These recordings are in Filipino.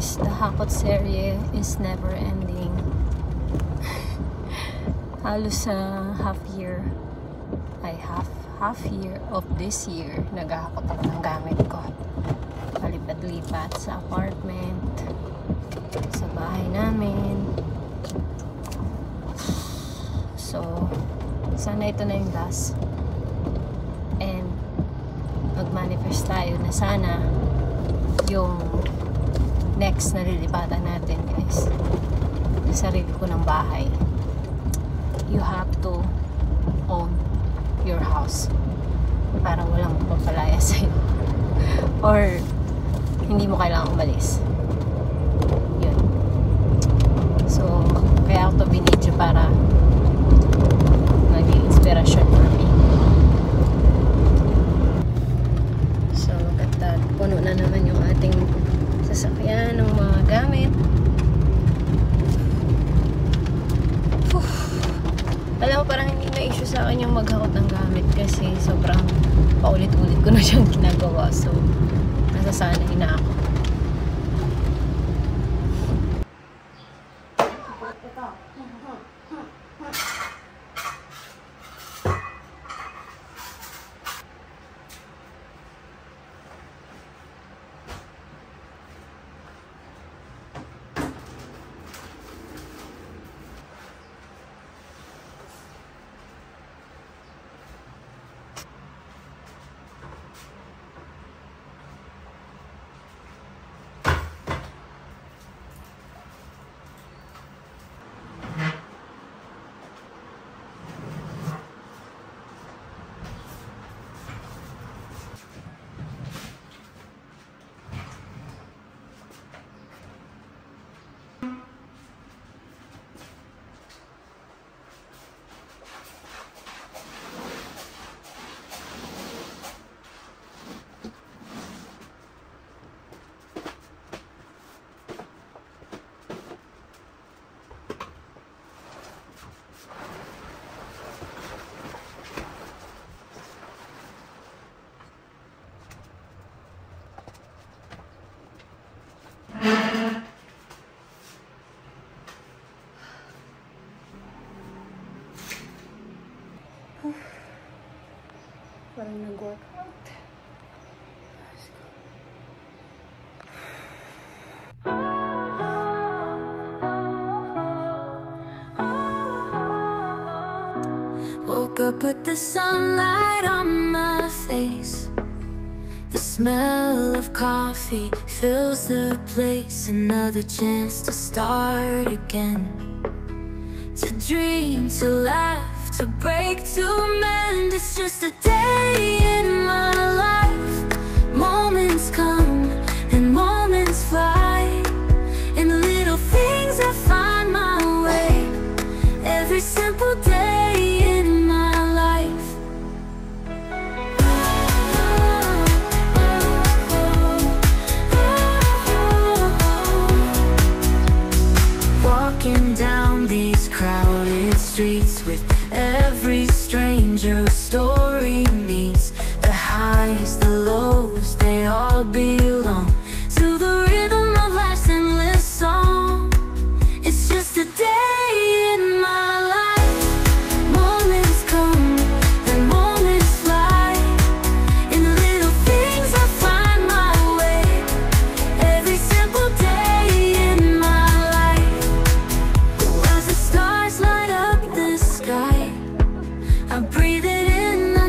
guys, the Hakot serye is never ending. Halos sa half year of this year naghahakot ako ng gamit ko, palipat-lipat sa apartment, sa bahay namin. So sana ito na yung last, and mag-manifest tayo na sana yung next na lilipatan natin is yung sarili ko ng bahay. You have to own your house para walang papalaya sa'yo or hindi mo kailangang umalis. Yun. So kaya ako to binidyo para maging inspiration for me. So look at that, puno na naman yung ating sasakyan ng mga gamit. Alam mo, parang hindi na issue sa akin yung maghakot ng gamit kasi sobrang paulit-ulit ko na siyang ginagawa. So, nasasanay na ako. Parang nag-workout. Woke up with the sunlight on my face. The smell of coffee fills the place. Another chance to start again. To dream, to laugh, to break, to mend. It's just a day in my life. Moments come and moments fly. In the little things I find my way. Every simple day in my life. Walking down these crowded streets with every stranger a story meets. The highs, the lows, they all belong to the rhythm of life's endless song. It's just a day in my life. Moments come and moments fly. In the little things I find my way. Every simple day in my life. As the stars light up the sky, I breathe it in.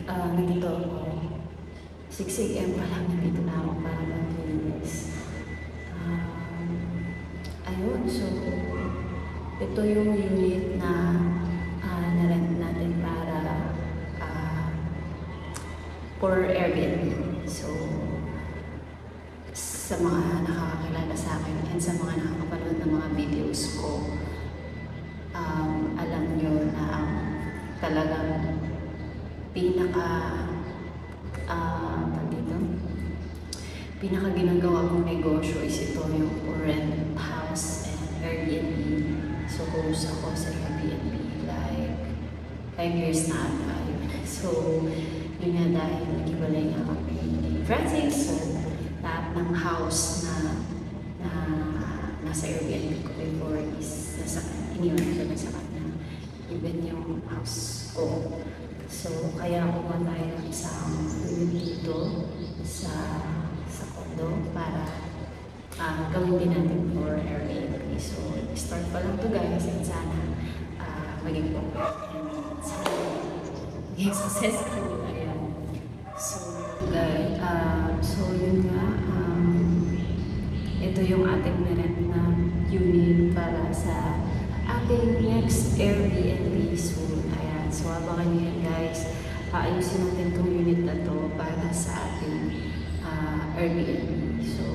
nandito ako. 6 AM pa lang nandito na ako para mag-release. Ayun, so ito yung unit na na-rent natin para for Airbnb. So, sa mga nakakakilala sa akin and sa mga nakakapanood ng mga videos ko, alam nyo na talagang pinaka ginagawa kong negosyo is ito yung rent house and Airbnb. So, host ako sa Airbnb like 5 years na ata. So, yun nga dahil nag-ibalay nga kami ni Francis. So, lahat ng house na nasa Airbnb ko before is iniwan ko na sa kanya. Even yung house ko. So, kaya ako matay ng isang unit dito sa condo para gawin din natin for Airbnb. So, start pa lang to guys and sana maging perfect and sana maging successful. Ayan. So, guys, yun nga, ito yung ating na-rent na unit para sa ating next Airbnb soon. Ayan. So, abangan nyo yan guys. Ayusin natin itong unit na to para sa ating Airbnb. So,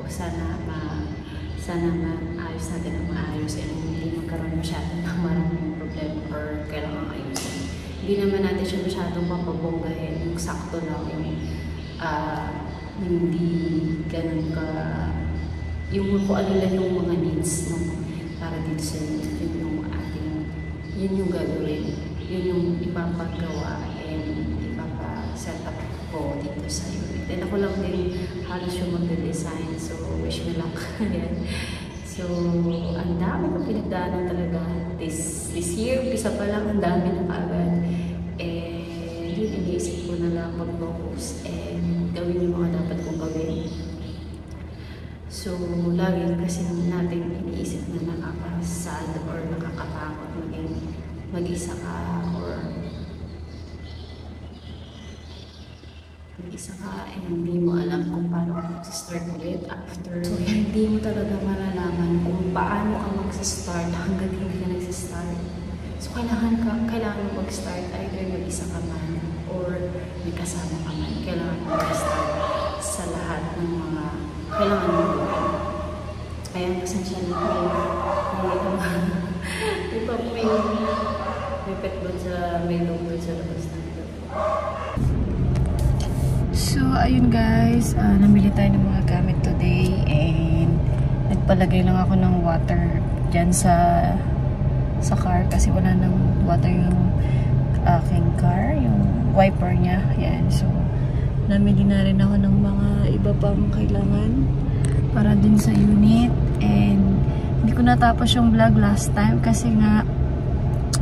sana maayos natin ang maayos and hindi magkaroon masyado ng maraming problema or kailangan ayusin. Hindi naman natin siya masyadong papabonggahin. Yung sakto lang yung hindi ganun ka yung kung ano lang yung mga needs no, para dito sa yun yung ating yun yung gagawin. Yun yung ipapagawa and ipapa-set up ko dito sa unit. And ako lang din halos yung mag-design. So, wish me luck. So, ang dami ko pinagdaanan talaga. This year, umpisa pa lang, ang dami na kaagad. And yun, iniisip ko na lang mag-focus and gawin yung mga dapat kong gawin. So, lagi kasi natin iniisip na nakakasad or nakakatakot maging mag-isa ka or mag-isa ka and hindi mo alam kung paano mag-start ulit after. So, hindi mo talaga malalaman kung paano ka mag-start hanggang hindi ka nag-start. So, kailangan mo mag-start either mag-isa ka man or may kasama ka man. Kailangan mo mag-start sa lahat ng mga kailangan mo gawin. Kaya pasensya na may pet doon may dog doon sa labas na ito. So, ayun guys, namili tayo ng mga gamit today and nagpalagay lang ako ng water dyan sa car kasi wala nang water yung aking car, yung wiper niya. Yan, so namili na rin ako ng mga iba pang kailangan para din sa unit and hindi ko natapos yung vlog last time kasi nga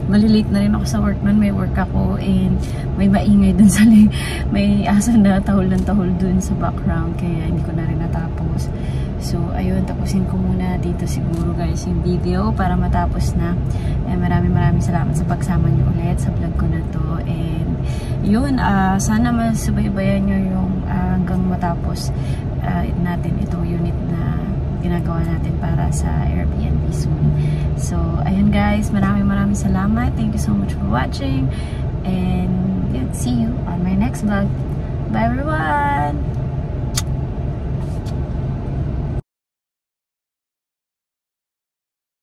malilate na rin ako sa work nun. May work ako and may maingay dun sa may aso na tahol ng tahol dun sa background kaya hindi ko na rin natapos. So ayun, tapusin ko muna dito siguro guys yung video para matapos na. Maraming salamat sa pagsama nyo ulit sa vlog ko na to and yun, sana masubaybayan nyo yung hanggang matapos natin itong unit na ginagawa natin para sa Airbnb soon. So, ayun guys, maraming salamat. Thank you so much for watching and see you on my next vlog. Bye everyone!